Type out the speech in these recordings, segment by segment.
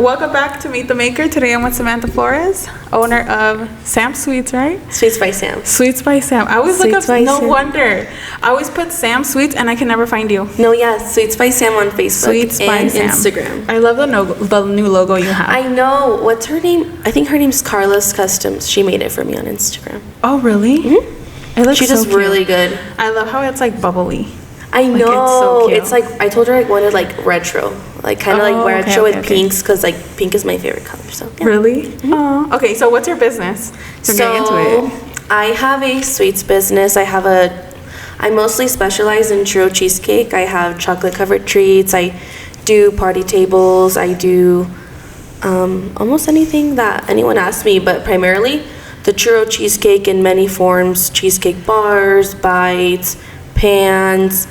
Welcome back to Meet the Maker. Today I'm with Samantha Flores, owner of Sam Sweets, right? Sweets by Sam. Sweets by Sam. I always look up, no wonder. I always put Sam Sweets and I can never find you. No, yeah, Sweets by Sam on Facebook Sweets by and Sam. Instagram. I love the new logo you have. I know. What's her name? I think her name's Carla's Customs. She made it for me on Instagram. Oh, really? Mm-hmm. It looks She does really good. I love how it's like bubbly. I know. Like, it's so cute. It's like, I told her I wanted like retro. Like kind of like retro with pinks because like pink is my favorite color. So yeah. Really? Mm-hmm. Okay, so what's your business? So get into it. I have a sweets business. I mostly specialize in churro cheesecake. I have chocolate covered treats. I do party tables. I do almost anything that anyone asks me, but primarily the churro cheesecake in many forms: cheesecake bars, bites, pans,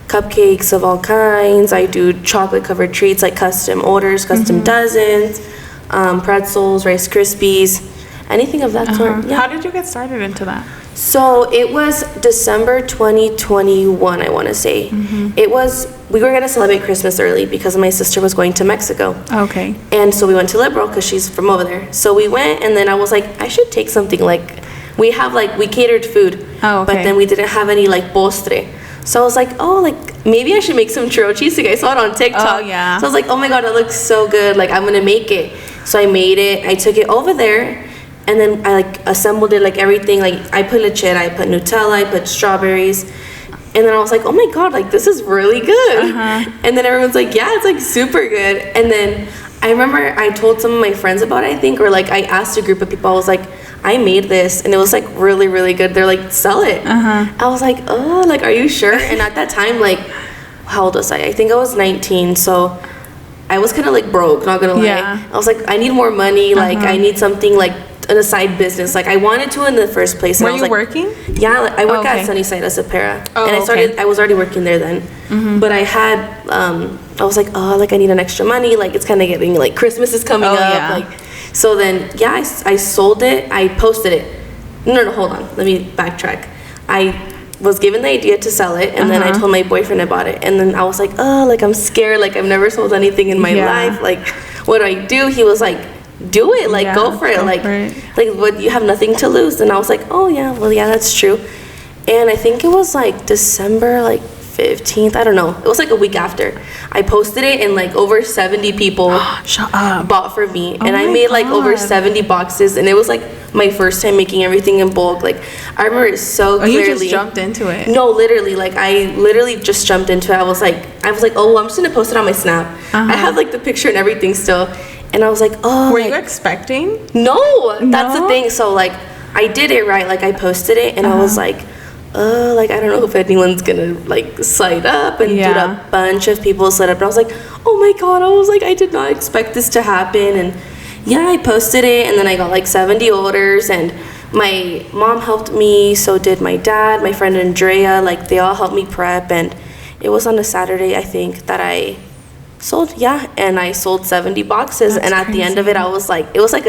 cupcakes of all kinds. I do chocolate covered treats like custom orders, custom dozens, pretzels, Rice Krispies, anything of that sort. Yeah. How did you get started into that? So it was December 2021, I want to say. We were going to celebrate Christmas early because my sister was going to Mexico. Okay. And so we went to Liberal because she's from over there. So we went, and then I was like, I should take something like, we catered food. Oh, okay. But then we didn't have any like postre. So I was like, oh, like maybe I should make some churro cheesecake. I saw it on TikTok. Oh, yeah. So I was like, oh my God, it looks so good. Like I'm going to make it. So I made it. I took it over there. And then I like assembled it, like everything. Like I put lechera, I put Nutella, I put strawberries. And then I was like, oh my God, like this is really good. And then everyone's like, yeah, it's like super good. And then I remember I told some of my friends about it, I think, or like I asked a group of people, I was like, I made this and it was like really, really good. They're like, sell it. I was like, oh, like, are you sure? And at that time, like, how old was I? I think I was 19. So I was kind of like broke, not gonna lie. Yeah. I was like, I need more money. Like I need something like a side business. Like I wanted to in the first place. And Were you working? Yeah, like, I work at Sunnyside as a para. Oh, and I was already working there then. But I had, I was like, oh, like I need an extra money. Like it's kind of getting, like Christmas is coming up. Yeah. Like, so then, yeah, I sold it. I posted it. No, hold on. Let me backtrack. I was given the idea to sell it, and then I told my boyfriend about it. And then I was like, oh, like I'm scared. Like I've never sold anything in my life. Like, what do I do? He was like, do it, like go for it, like what, you have nothing to lose. And I was like, oh yeah, well yeah, that's true. And I think it was like December like 15th, I don't know, it was like a week after I posted it, and like over 70 people bought for me. And I made like over 70 boxes, and it was like my first time making everything in bulk. Like I remember it so clearly. You just jumped into it? No, literally, like I literally just jumped into it. I was like, oh, I'm just gonna post it on my Snap. I have like the picture and everything still. And I was like, oh. Were you expecting? No, that's the thing. So like, I did it right. Like I posted it, and I was like, oh, like I don't know if anyone's gonna like slide up. And dude, a bunch of people slid up, and I was like, oh my God. I was like, I did not expect this to happen. And yeah, I posted it, and then I got like 70 orders, and my mom helped me. So did my dad, my friend Andrea. Like they all helped me prep, and it was on a Saturday, I think, that I sold, and I sold 70 boxes. That's and at crazy. The end of it, I was like, it was like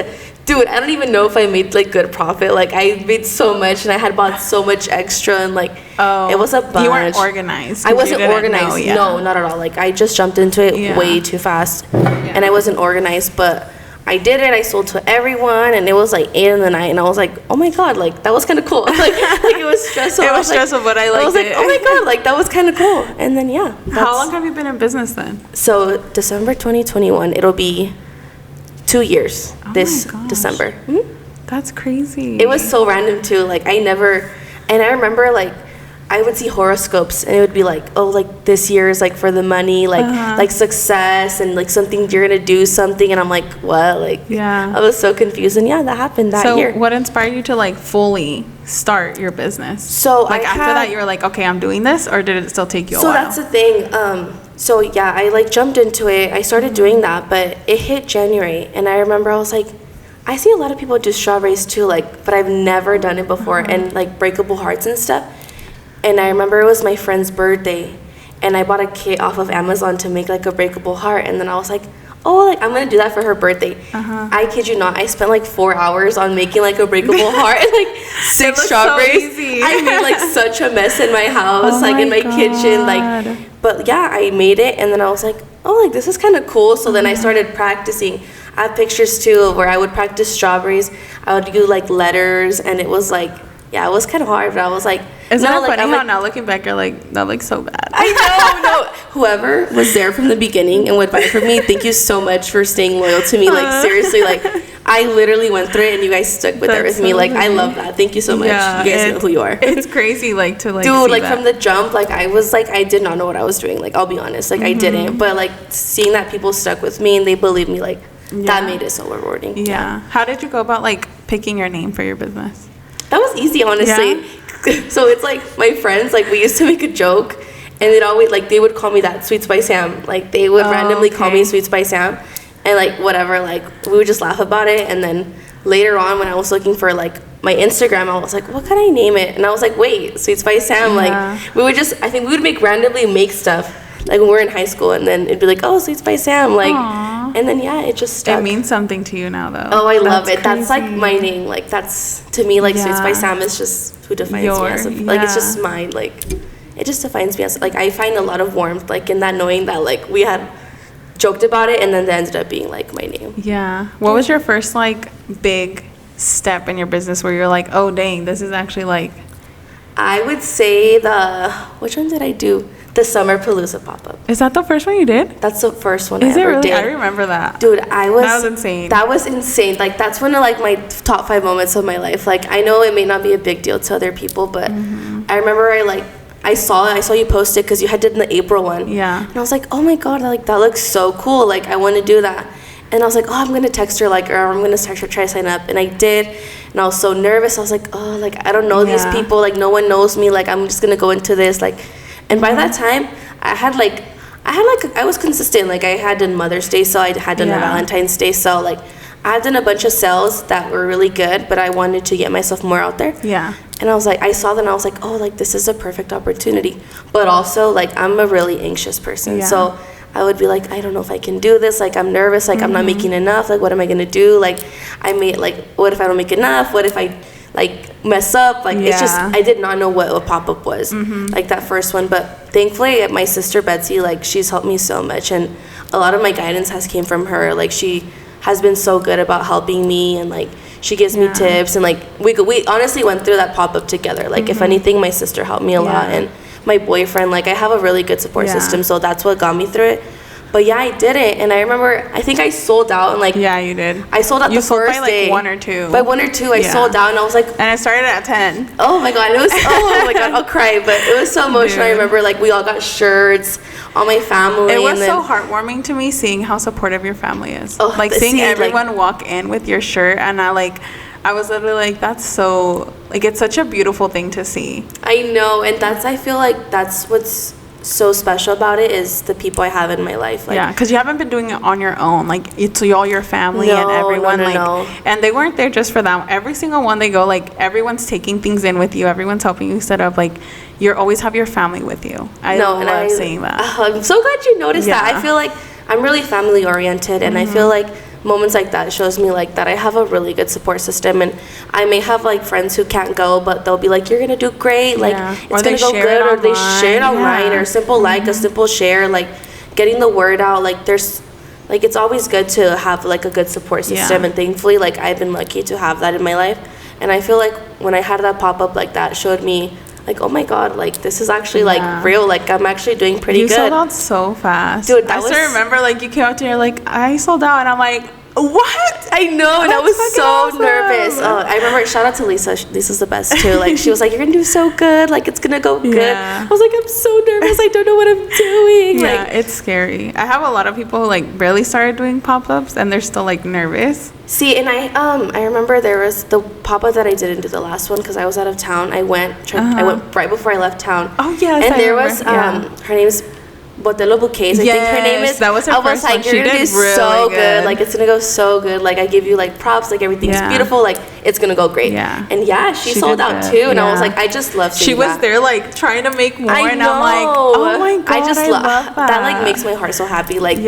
dude, I don't even know if I made like good profit. Like I made so much, and I had bought so much extra, and like it was a bunch. You weren't organized. I wasn't organized. No, not at all. Like I just jumped into it way too fast, and I wasn't organized. But I did it. I sold to everyone, and it was like 8 in the night, and I was like, oh my God, like that was kind of cool. like it was stressful. It was stressful, but I liked it. I was like, oh my God, like that was kind of cool. And then how long have you been in business then? So December 2021, it'll be 2 years this December. That's crazy. It was so random too. Like I remember like I would see horoscopes, and it would be like, oh, like this year is like for the money, like like success, and like something you're gonna do something, and I'm like, what? Like I was so confused, and that happened that year. So what inspired you to like fully start your business? So like after that you were like, okay, I'm doing this, or did it still take you a while? So that's the thing. So yeah, I like jumped into it. I started doing that, but it hit January, and I remember I was like, I see a lot of people do strawberries too, like, but I've never done it before, and like breakable hearts and stuff. And I remember it was my friend's birthday, and I bought a kit off of Amazon to make like a breakable heart. And then I was like, oh, like, I'm gonna do that for her birthday. I kid you not, I spent like 4 hours on making like a breakable heart and like 6 strawberries. So easy. I made like such a mess in my house, like in my kitchen, like, but yeah, I made it, and then I was like, oh, like, this is kind of cool. So then I started practicing. I have pictures too where I would practice strawberries. I would do like letters, and it was like, yeah, it was kind of hard, but I was like, isn't no, it like, funny I'm how like, now looking back, you're like, that looks so bad. I know, no. Whoever was there from the beginning and would buy from me, thank you so much for staying loyal to me. Like, seriously, like, I literally went through it, and you guys stuck with it with me. Like, I love that. Thank you so much. Yeah, you guys know who you are. It's crazy, like, to, like, dude, see like, that. from the jump, like, I was, like, I did not know what I was doing. Like, I'll be honest. Like, I didn't. But, like, seeing that people stuck with me and they believed me, like, that made it so rewarding. Yeah. How did you go about, like, picking your name for your business? That was easy, honestly. So it's like my friends, like, we used to make a joke, and they'd always, like, they would call me that Sweets by Sam. Like, they would randomly call me Sweets by Sam, and, like, whatever, like, we would just laugh about it. And then later on, when I was looking for, like, my Instagram, I was like, what can I name it? And I was like, wait, Sweets by Sam. Like, we would just, I think we would randomly make stuff, like, when we were in high school, and then it'd be like, oh, Sweets by Sam, like, and then, yeah, it just stuck. It means something to you now, though. Oh, I love it. Crazy. That's, like, my name. Like, that's, to me, like, Sweets by Sam is just who defines me as a, like, it's just mine. Like, it just defines me as, like, I find a lot of warmth, like, in that, knowing that, like, we had joked about it, and then that ended up being, like, my name. Yeah. What was your first, like, big step in your business where you're like, oh, dang, this is actually, like... I would say which one did I do? The Summer Palooza pop-up. Is that the first one you did? That's the first one I ever really? did. I remember that. Dude, that was insane. That was insane. Like, that's one of, like, my top 5 moments of my life. Like, I know it may not be a big deal to other people, but I remember I saw you post it because you had did the April one. Yeah. And I was like, oh my God, like, that looks so cool. Like, I want to do that. And I was like, oh, I'm going to text her, like, or I'm going to text her, try to sign up. And I did. And I was so nervous. I was like, oh, like, I don't know these people. Like, no one knows me. Like, I'm just going to go into this. Like, and by that time, I was consistent. Like, I had done Mother's Day sale. I had done a Valentine's Day sale. Like, I had done a bunch of sales that were really good, but I wanted to get myself more out there. Yeah. And I was like, I saw them, and I was like, oh, like, this is a perfect opportunity. But also, like, I'm a really anxious person. Yeah. So I would be like, I don't know if I can do this. Like, I'm nervous. Like, I'm not making enough. Like, what am I going to do? Like, what if I don't make enough? What if I, like, mess up? Like, it's just, I did not know what a pop-up was, like, that first one. But thankfully, my sister Betsy, like, she's helped me so much. And a lot of my guidance has came from her. Like, she has been so good about helping me, and, like, she gives me tips. And, like, we honestly went through that pop-up together. Like, if anything, my sister helped me a lot. And my boyfriend, like, I have a really good support system, so that's what got me through it. But yeah, I did it, and I remember, I think I sold out, and, like, you did. I sold out the first day. By, like, 1 or 2. By 1 or 2, I sold out, and I was like, and I started at 10. Oh my God, it was, oh my God, I'll cry, but it was so emotional. I remember, like, we all got shirts, all my family. It was so heartwarming to me seeing how supportive your family is. Oh, like, seeing everyone walk in with your shirt, and I was literally like, that's so, like, it's such a beautiful thing to see. I know, and I feel like that's what's so special about it, is the people I have in my life. Like, yeah, because you haven't been doing it on your own. Like, it's all your family and everyone. And they weren't there just for that. Every single one they go, like, everyone's taking things in with you. Everyone's helping you set up. Like, you always have your family with you. I love seeing that. I'm so glad you noticed that. I feel like I'm really family oriented, and I feel like moments like that shows me, like, that I have a really good support system. And I may have, like, friends who can't go, but they'll be like, you're gonna do great, like, it's gonna go good, or they share it online, or simple like, a simple share, like, getting the word out. Like, there's, like, it's always good to have, like, a good support system. And thankfully, like, I've been lucky to have that in my life. And I feel like when I had that pop-up, like, that showed me, like, oh my God, like, this is actually, like, real. Like, I'm actually doing pretty good. You sold out so fast. Dude, I still remember, like, you came up to me, like, I sold out, and I'm like, what? I know, and I was so nervous. I remember, shout out to Lisa. Lisa's the best, too. Like, she was like, you're going to do so good. Like, it's going to go good. I was like, I'm so nervous. I don't know what I'm doing. Yeah, like, it's scary. I have a lot of people who, like, barely started doing pop-ups, and they're still, like, nervous. See, and I remember there was the pop-up that I didn't do the last one because I was out of town. I went right before I left town. Oh, yes, and there was, her name's Botello Bouquets, I think her name is. That was her first one. You're gonna do so good. Like, it's gonna go so good. Like, I give you, like, props. Like, everything's beautiful. Like, it's gonna go great. Yeah. And yeah, she sold out too, and I was like, I just love seeing she was there like trying to make more, and I'm like, oh my god, I just love that. That like makes my heart so happy, like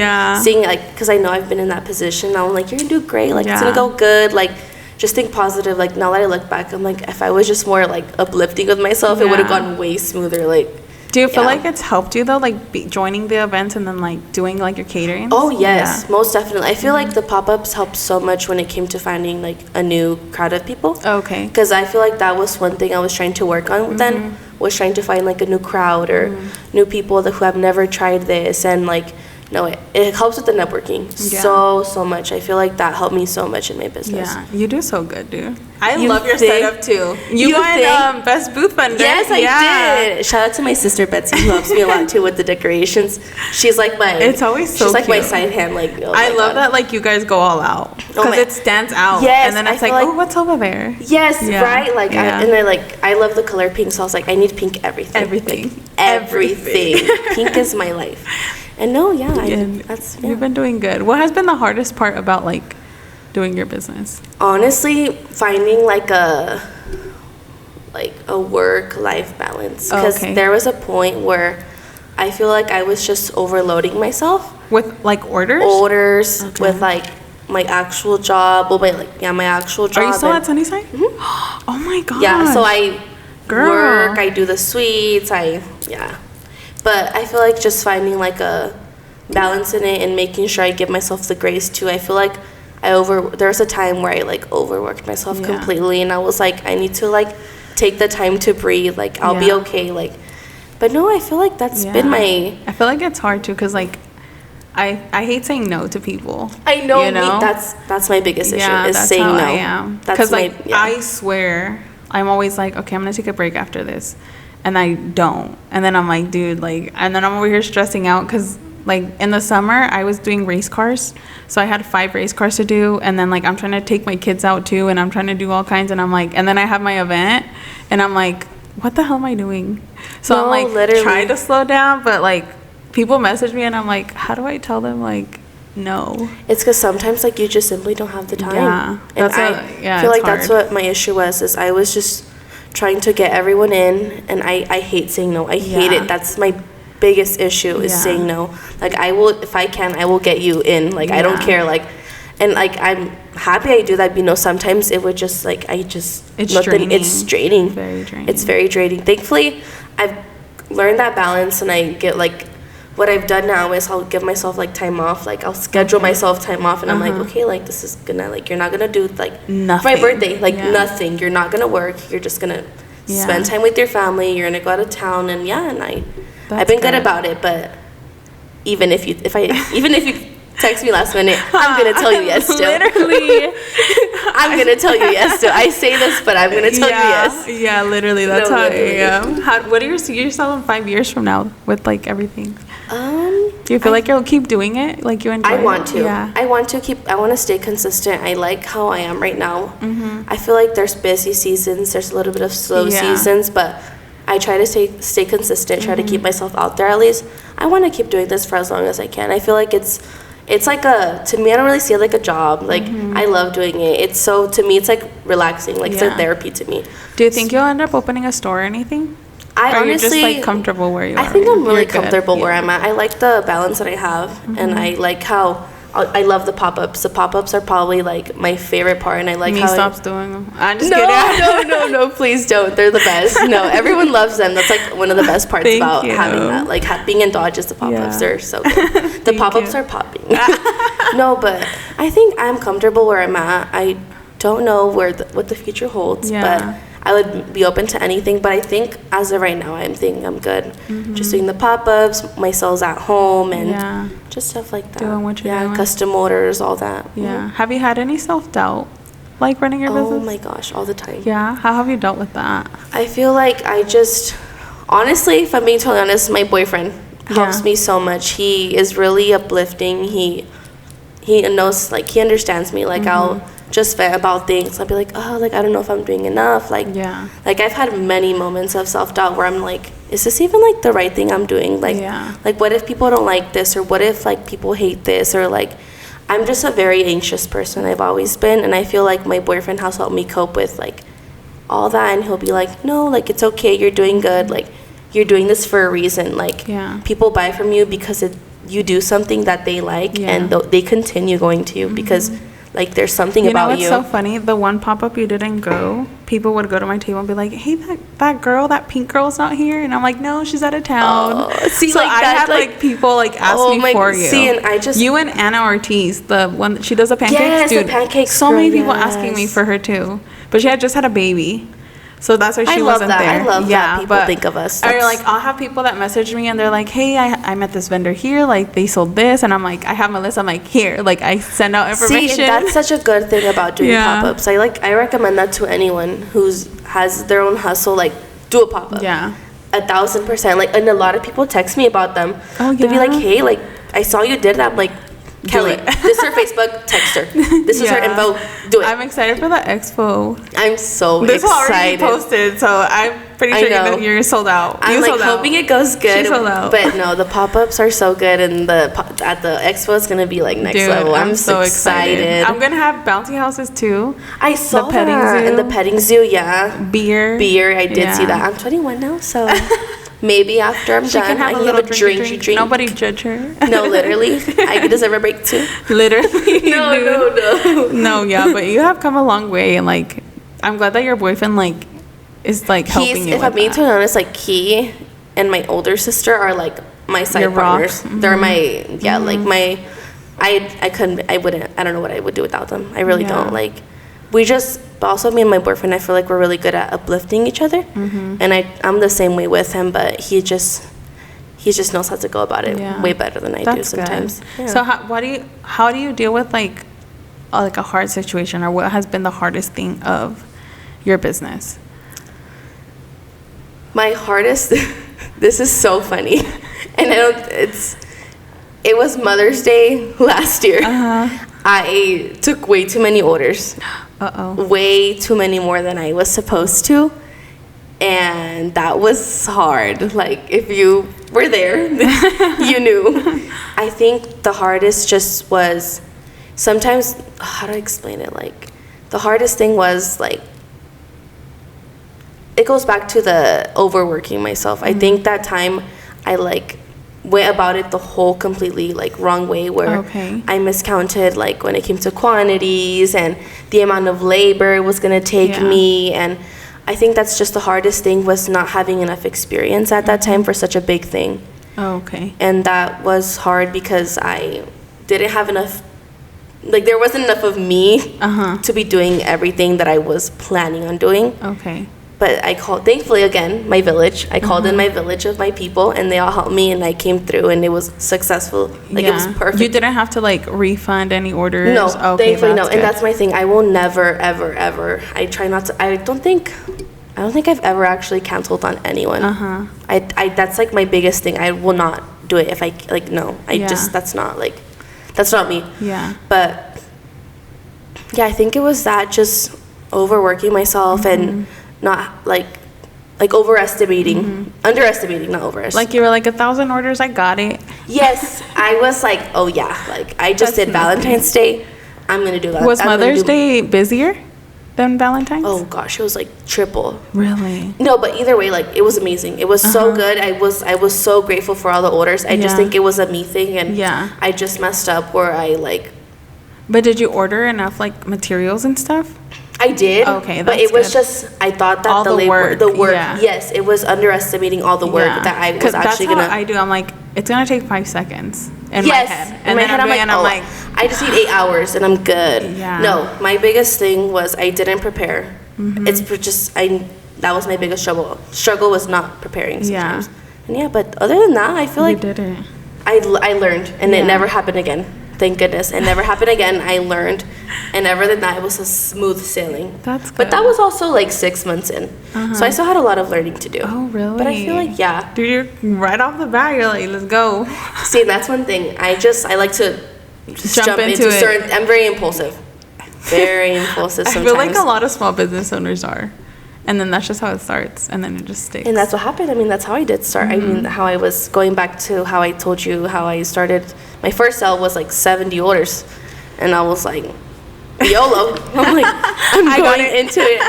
seeing like, because I know I've been in that position. I'm like, you're gonna do great, like it's gonna go good, like just think positive. Like now that I look back, I'm like, if I was just more like uplifting with myself, it would have gone way smoother. Like, do you feel like it's helped you though, like joining the events and then like doing like your catering? Oh yes, most definitely. I feel like the pop-ups helped so much when it came to finding like a new crowd of people. Okay. Because I feel like that was one thing I was trying to work on then, was trying to find like a new crowd or new people who have never tried this, and like, no, it helps with the networking so much. I feel like that helped me so much in my business. Yeah, you do so good, dude. I love your setup too. You won Best Booth Vendor. Yes, I did. Shout out to my sister Betsy, who helps me a lot too with the decorations. She's like my. It's always so. She's like cute. my side hand. Like I love that. Like you guys go all out because it stands out. Yes, and then it's like, oh, what's over there? Yes, right. Like, I love the color pink, so I was like, I need pink everything. Everything. Pink is my life. And no, you've been doing good. What has been the hardest part about like doing your business? Honestly, finding like a work-life balance, because there was a point where I feel like I was just overloading myself with like orders with like my actual job. Well, my actual job. Are you still at Sunnyside? Oh my god. Yeah, so I work, I do the suites, but I feel like just finding like a balance in it and making sure I give myself the grace too. I feel like there was a time where I like overworked myself completely, and I was like, I need to like take the time to breathe, like I'll be okay, like, but no, I feel like that's been my. I feel like it's hard too, because like I hate saying no to people. I know, that's my biggest issue, is saying no. I am. Because like I swear I'm always like, okay, I'm gonna take a break after this, and I don't, and then I'm like, dude, like, and then I'm over here stressing out because like in the summer I was doing race cars, so I had 5 race cars to do, and then like I'm trying to take my kids out too, and I'm trying to do all kinds, and I'm like, and then I have my event, and I'm like, what the hell am I doing? So I'm like trying to slow down, but like people message me and I'm like, how do I tell them like no? It's because sometimes like you just simply don't have the time. Yeah, and I feel like that's what my issue was, is I was just trying to get everyone in, and I hate saying no. I hate it. That's my biggest issue, is saying no. Like I will, if I can, I will get you in. Like I don't care. Like, and like I'm happy I do that. But, you know, sometimes it would just like it's draining. It's draining. Very draining. It's very draining. Thankfully, I've learned that balance, and I get like. What I've done now is I'll give myself like time off. Like I'll schedule myself time off, and I'm like, okay, like this is gonna, like, you're not gonna do like nothing. My birthday, like nothing. You're not gonna work. You're just gonna spend time with your family. You're gonna go out of town, and I've been good about it. But even if you text me last minute, I'm gonna tell you yes still. Literally. I'm gonna tell you yes still. I say this, but I'm gonna tell you yes. Yeah, literally. That's how I am. What do you see yourself in 5 years from now with like everything? Do you feel like you'll keep doing it? Like you enjoy it? I want to. Yeah. I want to stay consistent. I like how I am right now. I feel like there's busy seasons. There's a little bit of slow seasons, but I try to stay consistent, try to keep myself out there at least. I want to keep doing this for as long as I can. I feel like it's like to me, I don't really see it like a job. Like I love doing it. To me, it's like relaxing. Like it's like therapy to me. Do you think you'll end up opening a store or anything? I honestly, you're just like comfortable where you are? I think I'm really comfortable where I'm at. I like the balance that I have, and I like how I love the pop-ups. The pop-ups are probably like my favorite part, and I like how stops doing them. I'm just kidding. No, please don't. They're the best. No, everyone loves them. That's like one of the best parts about having that. Like being in Dodge is the pop-ups. They're so good. The pop-ups are popping. No, but I think I'm comfortable where I'm at. I don't know what the future holds, but I would be open to anything. But I think as of right now, I'm good. Just doing the pop-ups, my sales at home, and just stuff like that. Doing what you're doing. Custom orders, all that. Yeah. Have you had any self-doubt, like running your business? Oh my gosh, all the time. Yeah. How have you dealt with that? I feel like honestly, if I'm being totally honest, my boyfriend helps me so much. He is really uplifting. He knows, like, he understands me. Like I'll just vent about things. I'll be like, oh, like I don't know if I'm doing enough. Like like I've had many moments of self-doubt where I'm like, is this even like the right thing I'm doing? Like like what if people don't like this, or what if like people hate this, or like I'm just a very anxious person. I've always been, and I feel like my boyfriend has helped me cope with like all that, and he'll be like, no, like it's okay, you're doing good, like you're doing this for a reason. Like people buy from you because you do something that they like, and they continue going to you because like there's something about you. You know what's so funny? The one pop-up you didn't go, people would go to my table and be like, hey, that girl, that pink girl's not here. And I'm like, no, she's out of town. See, so like I that, had like people like ask me for you. See, and I just... You and Anna Ortiz, the one that she does the pancakes. Yes, dude, the pancakes. So many people asking me for her too. But she had just had a baby. So that's why she wasn't there. I love that people think of us. Or like I'll have people that message me and they're like, hey, I met this vendor here, like they sold this, and I'm like, I have my list. I'm like, here, like I send out information. See, that's such a good thing about doing pop-ups. I recommend that to anyone has their own hustle. Like, do a pop-up. Yeah, 1,000%. Like, and a lot of people text me about them. Oh yeah. They'll be like, hey, like I saw you did that. I'm like, Kelly, this is her Facebook, text her. This is her info, do it. I'm excited for the expo. I'm so this excited. This will already be posted, so I'm pretty sure you're sold out. I'm like hoping it goes good. She's sold out. But no, the pop-ups are so good, and at the expo it's gonna be like next level. I'm so excited. I'm gonna have bouncy houses too. I saw the petting zoo. And the petting zoo, Beer, I did see that. I'm 21 now, so maybe after I'm done, I can have a drink. Nobody judge her. No, literally. I deserve a break too. Literally. No. Yeah, but you have come a long way, and like, I'm glad that your boyfriend like is like helping you. If I'm being totally honest, like he and my older sister are like my side partners. Mm-hmm. They're my like my. I don't know what I would do without them. I really don't. Like, but also me and my boyfriend, I feel like we're really good at uplifting each other. Mm-hmm. And I'm the same way with him, but he just knows how to go about it way better than I do sometimes. Yeah. So how do you deal with like a hard situation, or what has been the hardest thing of your business? My hardest, this is so funny, and it was Mother's Day last year. I took way too many orders. Way too many more than I was supposed to. And that was hard. Like, if you were there, you knew. I think the hardest just was sometimes, how do I explain it? Like, the hardest thing was, like, it goes back to the overworking myself. I think that time I, like, went about it the whole completely like wrong way, where I miscounted like when it came to quantities and the amount of labor it was gonna take me, and I think that's just the hardest thing, was not having enough experience at that time for such a big thing. And that was hard because I didn't have enough, like there wasn't enough of me to be doing everything that I was planning on doing. But I called, thankfully, again, my village. I called in my village of my people, and they all helped me, and I came through, and it was successful. Like, it was perfect. You didn't have to, like, refund any orders? No, thankfully, no. Good. And that's my thing. I will never, ever, ever. I try not to. I don't think I've ever actually canceled on anyone. That's, like, my biggest thing. I will not do it if I, like, no. That's not me. Yeah. But, yeah, I think it was that, just overworking myself and not like underestimating, not overestimating. Like, you were like, 1,000 orders, I got it. Yes, I was like, oh yeah, like I just did Valentine's Day, I'm gonna do that. Was Mother's Day busier than Valentine's? Oh gosh, it was like triple. Really? No, but either way, like it was amazing. It was so good. I was so grateful for all the orders. I just think it was a me thing, and I just messed up where I like. But did you order enough like materials and stuff? I did. Okay, but it was just, I thought that all the work, yes, it was underestimating all the work that I was actually gonna. That's how I do. I'm like, it's gonna take 5 seconds in my head. And in my head, I'm like, I just need 8 hours and I'm good. Yeah. No, my biggest thing was I didn't prepare. It's just that was my biggest struggle. Struggle was not preparing sometimes. And but other than that, I feel like you did it. I learned, and it never happened again. Thank goodness. It never happened again. I learned. And other than that, it was a smooth sailing. That's good. But that was also like 6 months in. So I still had a lot of learning to do. Oh, really? But I feel like, Dude, you're right off the bat, you're like, let's go. See, that's one thing. I like to jump into it. certain. I'm very impulsive. Very impulsive sometimes. I feel like a lot of small business owners are. And then that's just how it starts, and then it just sticks. And that's what happened. I mean, that's how I did start. I mean, how I was going back to how I told you how I started. My first sale was like 70 orders. And I was like, YOLO. I'm like, I'm going into it.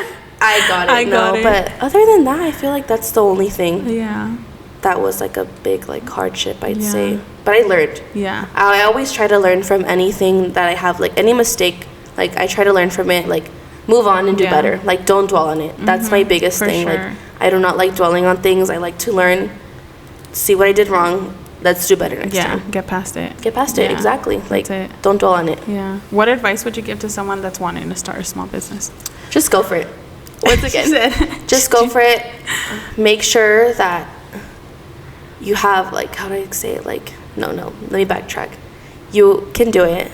I got it. But other than that, I feel like that's the only thing. Yeah. That was like a big like hardship, I'd say. But I learned. Yeah. I always try to learn from anything that I have, like any mistake. Like I try to learn from it, like move on and do better. Like don't dwell on it. That's my biggest thing. Sure. Like I do not like dwelling on things. I like to learn, see what I did wrong. Let's do better next time. Yeah, get past it. Get past it, exactly. Like don't dwell on it. Yeah. What advice would you give to someone that's wanting to start a small business? Just go for it. Once again, just go for it. Make sure that you have, like, how do I say it? Like, no, let me backtrack. You can do it.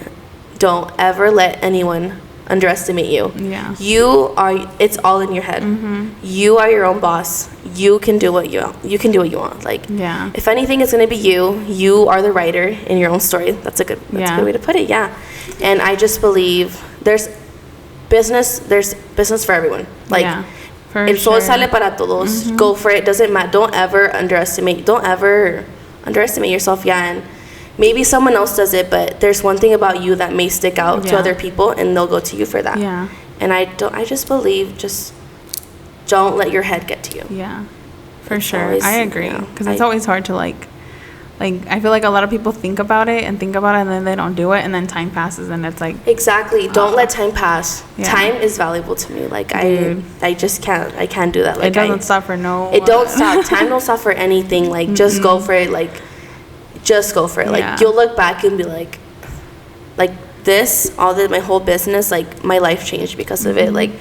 Don't ever let anyone underestimate you. Yeah. It's all in your head. You are your own boss. You can do what you want. Like, if anything, it's going to be you. You are the writer in your own story. That's a good way to put it. Yeah. And I just believe there's business for everyone. Like, el sol sale para todos. Go for it. Doesn't matter. Don't ever underestimate yourself. Yeah. And maybe someone else does it, but there's one thing about you that may stick out to other people, and they'll go to you for that. Yeah. And I just believe, just don't let your head get to you. Yeah. For sure. I agree. Because it's always hard to like, I feel like a lot of people think about it, and then they don't do it, and then time passes, and it's like... Exactly. Don't let time pass. Yeah. Time is valuable to me. Like, I just can't, I can't do that. Like, it doesn't stop for no... It don't stop. Time don't stop for anything. Like, just go for it. Like, just go for it. Like, you'll look back and be like this, my whole business, like, my life changed because of it. Like,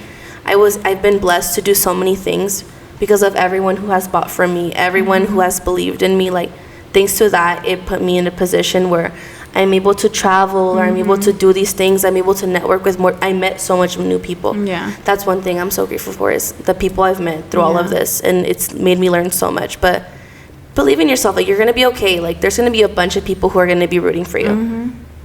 I've been blessed to do so many things because of everyone who has bought from me, everyone who has believed in me. Like, thanks to that, it put me in a position where I'm able to travel, or I'm able to do these things. I'm able to network with more. I met so much new people. Yeah. That's one thing I'm so grateful for, is the people I've met through all of this. And it's made me learn so much. But believe in yourself. Like, you're going to be okay. Like, there's going to be a bunch of people who are going to be rooting for you.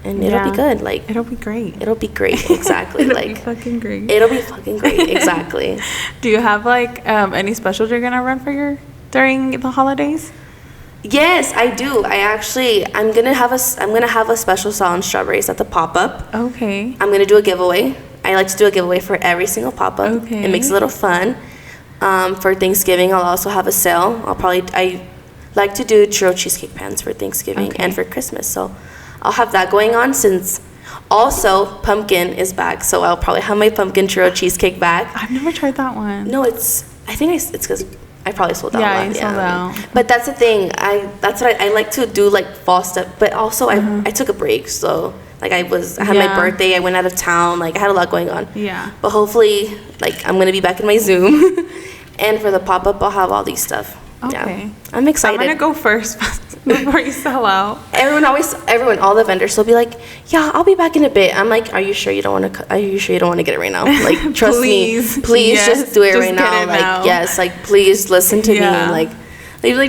And it'll be good. Like, it'll be great. It'll be great. Exactly. It'll be fucking great. It'll be fucking great. Exactly. Do you have, like, any specials you're going to run during the holidays? Yes, I do. I'm gonna have a special sale on strawberries at the pop-up. Okay. I'm gonna do a giveaway. I like to do a giveaway for every single pop-up. Okay. It makes it a little fun. For Thanksgiving, I'll also have a sale. I like to do churro cheesecake pans for Thanksgiving and for Christmas. So I'll have that going on, since also pumpkin is back. So I'll probably have my pumpkin churro cheesecake back. I've never tried that one. No, it's because I probably sold out. Yeah, you sold out. But that's the thing. That's what I like to do, like fall stuff. But also, I took a break. So like I had my birthday. I went out of town. Like I had a lot going on. Yeah. But hopefully, like I'm gonna be back in my Zoom, and for the pop up, I'll have all these stuff. Okay. Yeah. I'm excited. I'm gonna go first before you sell out. All the vendors will be like, "Yeah, I'll be back in a bit." I'm like, "Are you sure you don't want to? Are you sure you don't want to get it right now? Like, trust me, please, just do it right now. Like, yes, like please listen to me. Like,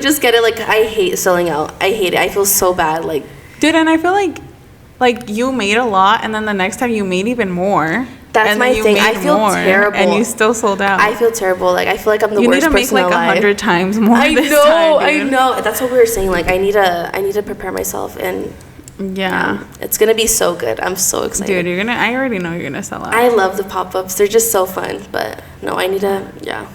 just get it. Like, I hate selling out. I hate it. I feel so bad. Like, dude, and I feel like you made a lot, and then the next time you made even more. That's my thing. I feel terrible. And you still sold out. I feel terrible. Like, I feel like I'm the worst person alive. You need to make like 100 times more. I know. That's what we were saying. Like, I need to prepare myself, and it's gonna be so good. I'm so excited. Dude, I already know you're gonna sell out. I love the pop-ups. They're just so fun. But no, I need to. Yeah.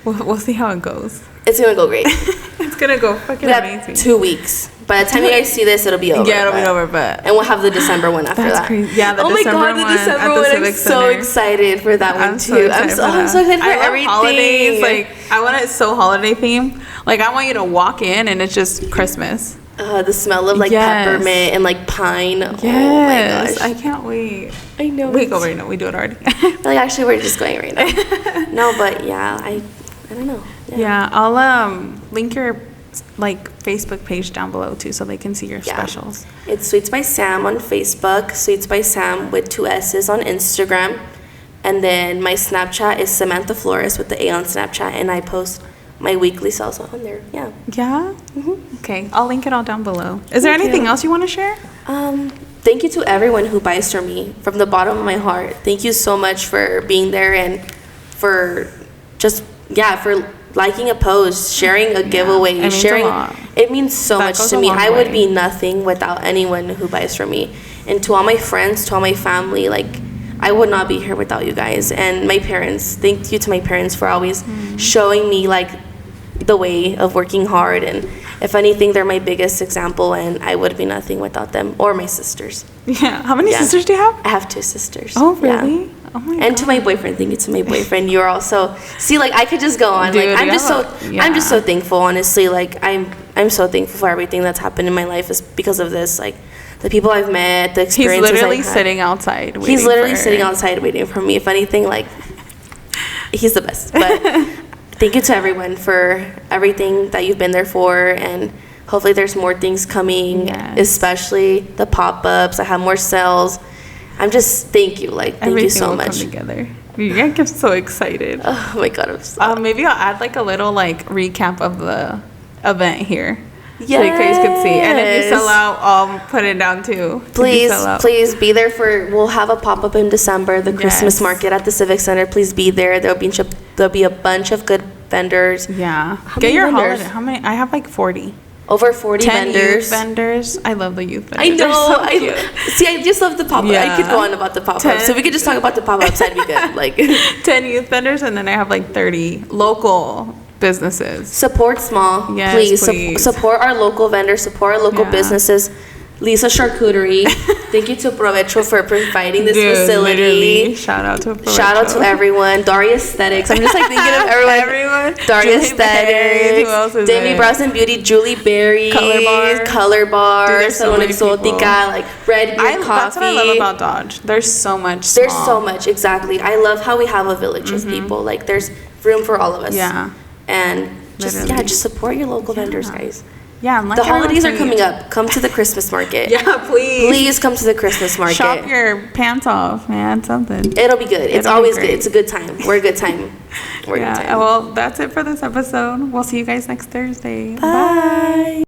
We'll see how it goes. It's gonna go great. It's gonna go fucking amazing. 2 weeks. By the time you guys see this, it'll be over. Yeah, it'll be over, but... And we'll have the December one after that. Crazy. Yeah, the December one. Oh my God, the December one. I'm so excited for that one, too. I'm so excited for everything. Holidays. Like, I want it so holiday themed. Like, I want you to walk in and it's just Christmas. The smell of, like, peppermint and, like, pine. Yes. Oh, my gosh. I can't wait. I know. We go right now. We do it already. Like, actually, we're just going right now. No, but, yeah, I don't know. Yeah, I'll link your... like Facebook page down below too, so they can see your specials. It's Sweets by Sam on Facebook, Sweets by Sam with 2 S's on Instagram, and then my Snapchat is Samantha Flores with the A on Snapchat, and I post my weekly sales on there. Yeah. Okay, I'll link it all down below. Is there anything else you want to share? Thank you to everyone who buys from me from the bottom of my heart. Thank you so much for being there, and for just for liking a post, sharing a giveaway, it means so much to me. I would be nothing without anyone who buys from me. And to all my friends, to all my family, like, I would not be here without you guys. And my parents, thank you to my parents for always showing me, like, the way of working hard. And if anything, they're my biggest example, and I would be nothing without them, or my sisters. Yeah. How many sisters do you have? I have 2 sisters. Oh, really? Yeah. Oh my and God. to my boyfriend, thank you to my boyfriend. You're also, see, like, I could just go on. Dude, like, I'm just so yeah. thankful, honestly. Like, I'm so thankful for everything that's happened in my life is because of this. Like, the people I've met, the experiences He's literally I've had. sitting outside waiting He's literally for sitting outside waiting for me. If anything, like, he's the best. But thank you to everyone for everything that you've been there for, and hopefully there's more things coming, Yes. especially the pop-ups. I have more sales. I'm just, thank you. Like, thank you so will much. Come together. You get so excited. Oh my God, I'm so Maybe I'll add like a little like recap of the event here. Yes. So you guys can see. And if you sell out, I'll put it down too. if you Please, sell out. please be there we'll have a pop-up in December, the Christmas Yes. market at the Civic Center. Please be there. There'll be a bunch of good vendors. Yeah. How Get many your vendors? holiday. How many? I have like 40. Over 40 10 vendors. youth vendors. I love the youth vendors. I They're know. so cute. See, I just love the pop-up. I could Yeah. go on about the pop-up. 10. So if we could just talk about the pop-ups, that'd be good. Like, 10 youth vendors, and then I have like 30 local businesses. support small. Yes, please. please. Support our local vendors. Support our local Yeah. businesses. Lisa Charcuterie. Thank you to Provecho for providing this Dude, facility. literally, shout out to Provecho. Shout out to everyone. Daria Aesthetics. I'm just like thinking of everyone. Everyone. Daria Julie Berry, Aesthetics. who else is Demi there? Brows and Beauty. Julie Berry. Dude, Color Bar. there's so Salon many Exotica. Like Red Beard Coffee. That's what I love about Dodge. There's so much. There's small. so much, exactly. I love how we have a village of people. Like, there's room for all of us. Yeah. And just, Literally. just support your local vendors, guys. Yeah, and like The holidays are everyone coming can- up. Come to the Christmas market. Yeah, please. Please come to the Christmas market. Shop your pants off, man. Something. It'll be good. It's It'll be always good. great. It's a good time. We're a good time. We're a good Yeah. time. Well, that's it for this episode. We'll see you guys next Thursday. Bye.